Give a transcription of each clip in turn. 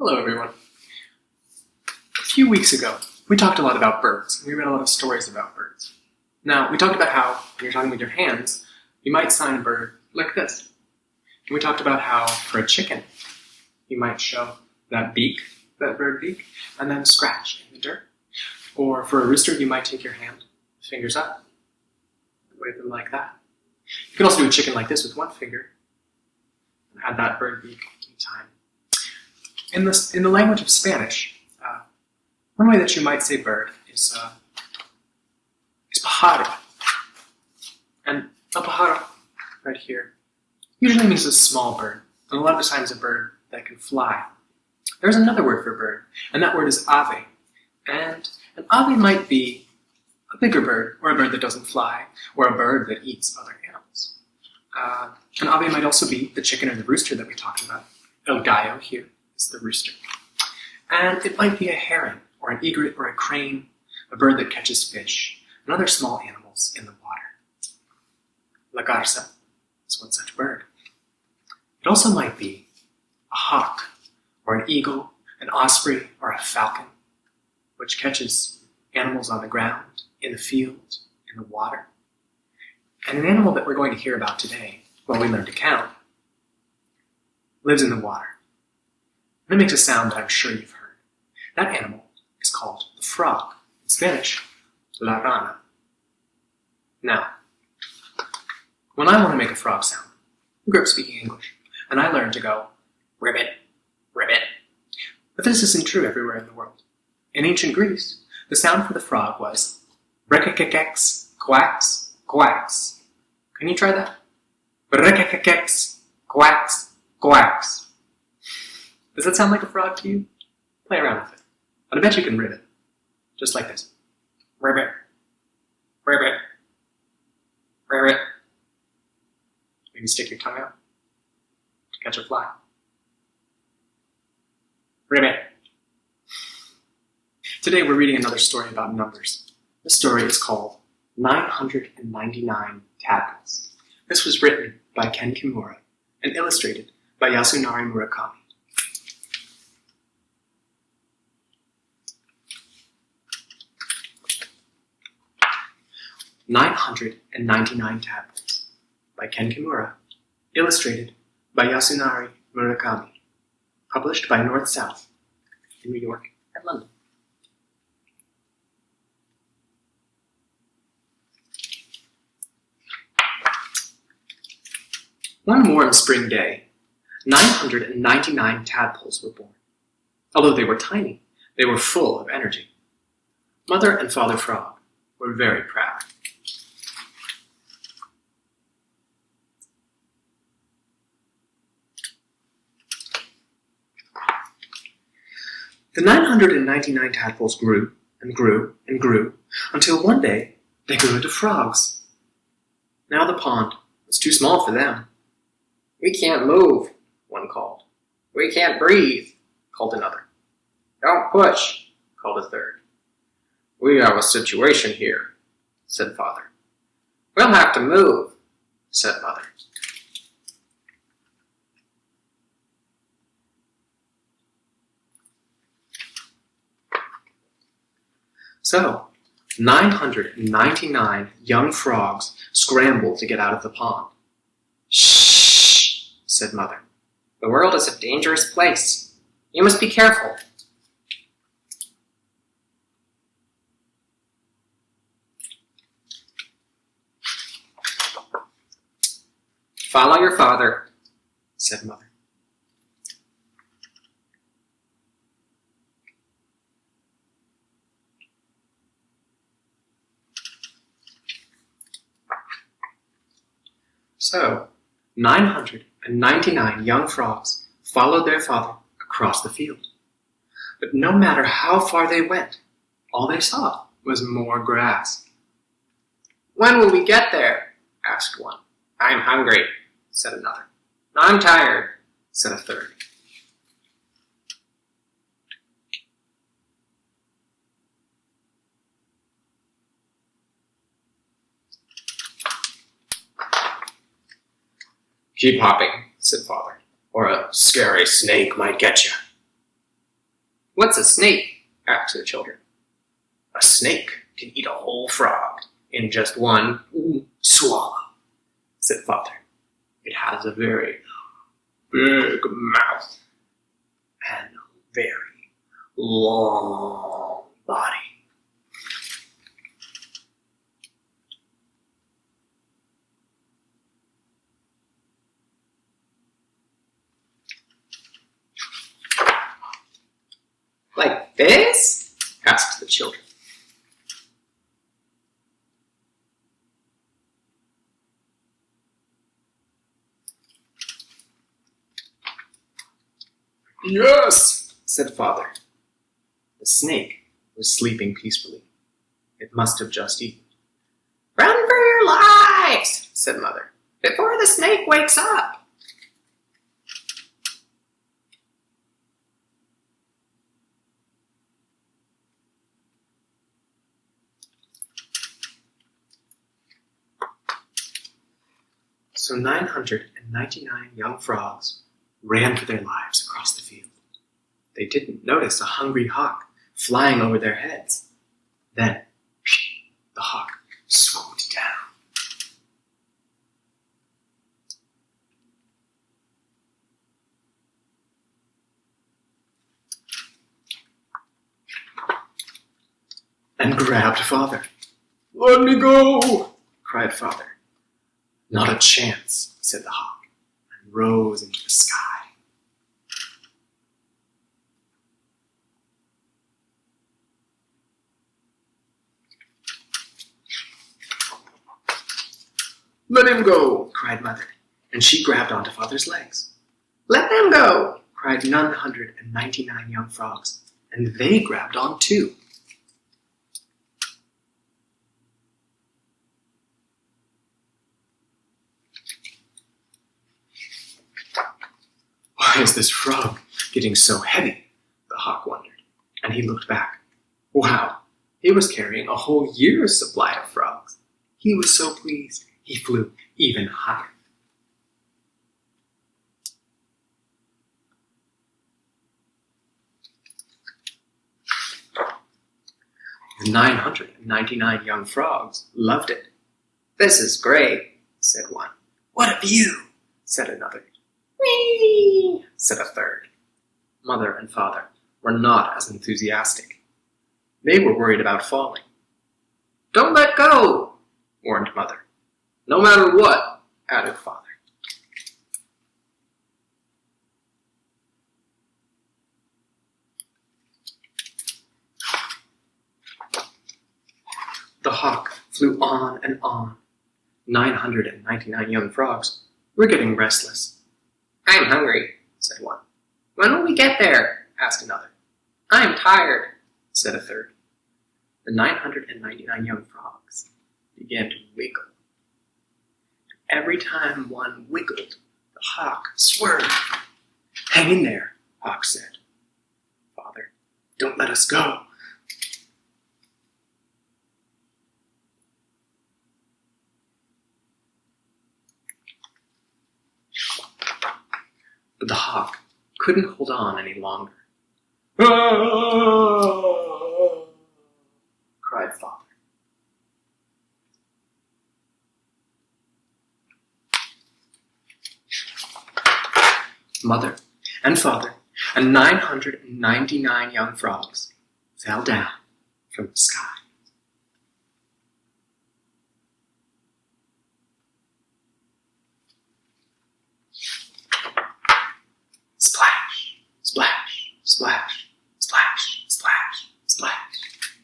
Hello everyone. A few weeks ago, we talked a lot about birds, and we read a lot of stories about birds. Now, we talked about how, when you're talking with your hands, you might sign a bird like this. And we talked about how, for a chicken, you might show that beak, that bird beak, and then scratch in the dirt. Or for a rooster, you might take your hand, fingers up, wave them like that. You can also do a chicken like this with one finger, and add that bird beak anytime. In the language of Spanish, one way that you might say bird is pájaro. And a pájaro, right here, usually means a small bird, and a lot of times a bird that can fly. There's another word for bird, and that word is ave. And an ave might be a bigger bird, or a bird that doesn't fly, or a bird that eats other animals. An ave might also be the chicken or the rooster that we talked about. El gallo here is the rooster. And it might be a heron, or an egret, or a crane, a bird that catches fish, and other small animals in the water. La garza is one such bird. It also might be a hawk, or an eagle, an osprey, or a falcon, which catches animals on the ground, in the field, in the water. And an animal that we're going to hear about today, while we learn to count, lives in the water. And it makes a sound that I'm sure you've heard. That animal is called the frog. In Spanish, la rana. Now, when I want to make a frog sound, I grew up speaking English, and I learned to go, ribbit, ribbit. But this isn't true everywhere in the world. In ancient Greece, the sound for the frog was rekekekeks, quacks, quacks. Can you try that? Rekekekeks, quacks, quacks. Does that sound like a frog to you? Play around with it. But I bet you can ribbit. Just like this. Ribbit, ribbit, ribbit. Maybe stick your tongue out to catch a fly. Ribbit. Today we're reading another story about numbers. This story is called 999 Tadpoles. This was written by Ken Kimura and illustrated by Yasunari Murakami. 999 Tadpoles by Ken Kimura, illustrated by Yasunari Murakami, published by North South in New York and London. One warm spring day, 999 tadpoles were born. Although they were tiny, they were full of energy. Mother and Father Frog were very proud. The 999 tadpoles grew and grew and grew until one day they grew into frogs. Now the pond was too small for them. "We can't move," one called. "We can't breathe," called another. "Don't push," called a third. "We have a situation here," said Father. "We'll have to move," said Mother. So, 999 young frogs scrambled to get out of the pond. "Shh," said Mother. "The world is a dangerous place. You must be careful." "Follow your father," said Mother. So, 999 young frogs followed their father across the field. But no matter how far they went, all they saw was more grass. "When will we get there?" asked one. "I'm hungry," said another. "I'm tired," said a third. "Keep hopping," said Father, "or a scary snake might get you." "What's a snake?" asked the children. "A snake can eat a whole frog in just one swallow," said Father. "It has a very big mouth and a very long body." "Like this?" asked the children. "Yes," said Father. The snake was sleeping peacefully. It must have just eaten. "Run for your lives," said Mother, "before the snake wakes up." So 999 young frogs ran for their lives across the field. They didn't notice a hungry hawk flying over their heads. Then the hawk swooped down. And grabbed Father. "Let me go!" cried Father. "Not a chance," said the hawk, and rose into the sky. "Let him go!" cried Mother, and she grabbed onto Father's legs. "Let them go!" cried 999 young frogs, and they grabbed on too. "Why is this frog getting so heavy?" the hawk wondered, and he looked back. Wow, he was carrying a whole year's supply of frogs. He was so pleased, he flew even higher. The 999 young frogs loved it. "This is great," said one. "What a view," said another. "Whee!" said a third. Mother and Father were not as enthusiastic. They were worried about falling. "Don't let go," warned Mother. "No matter what," added Father. The hawk flew on and on. 999 young frogs were getting restless. "I'm hungry," said one. "When will we get there?" asked another. "I'm tired," said a third. The 999 young frogs began to wiggle. Every time one wiggled, the hawk swerved. "Hang in there," Hawk said. "Father, don't let us go." But the hawk couldn't hold on any longer. "Ah!" cried Father. Mother and Father and 999 young frogs fell down from the sky. Splash, splash, splash, splash, splash, splash.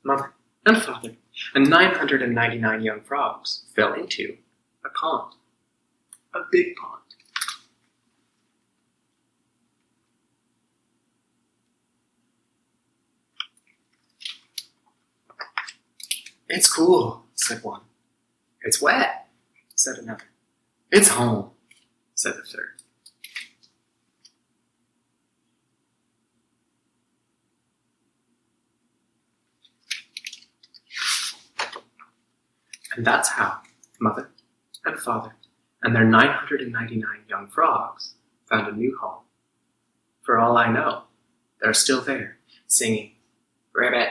Mother and Father and 999 young frogs fell into a pond, a big pond. "It's cool," said one. "It's wet," said another. "It's home," said the third. And that's how mother and father and their 999 young frogs found a new home. For all I know, they're still there, singing, "Ribbit,